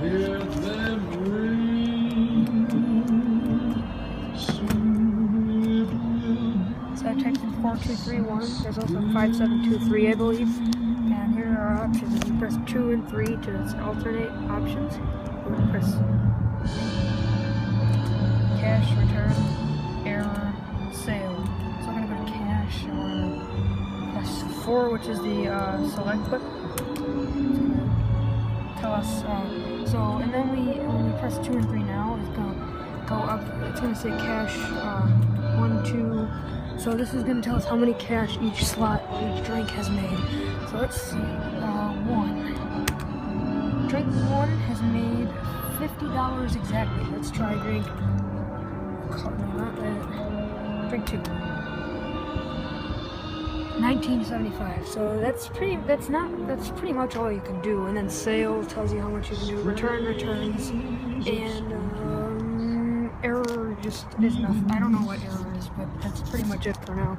hear them ring, soon it will. So I typed in 4231. There's also 5723, I believe. And here are our options. You press 2 and 3 to alternate options. You press cash, return, error, sale. So I'm going to go to cash, and we're going to press 4, which is the select button. It's going to tell us, and then when we press 2 and 3 now, it's going to go up, it's going to say cash, 1, 2, so this is going to tell us how many cash each slot, each drink has made. So let's see, 1. Drink 1 has made $50 exactly. Let's try drink, no, not that. Drink 2. 1975. So that's pretty much all you can do. And then sale tells you how much you can do. Return returns, and error just is enough. I don't know what error is, but that's pretty much it for now.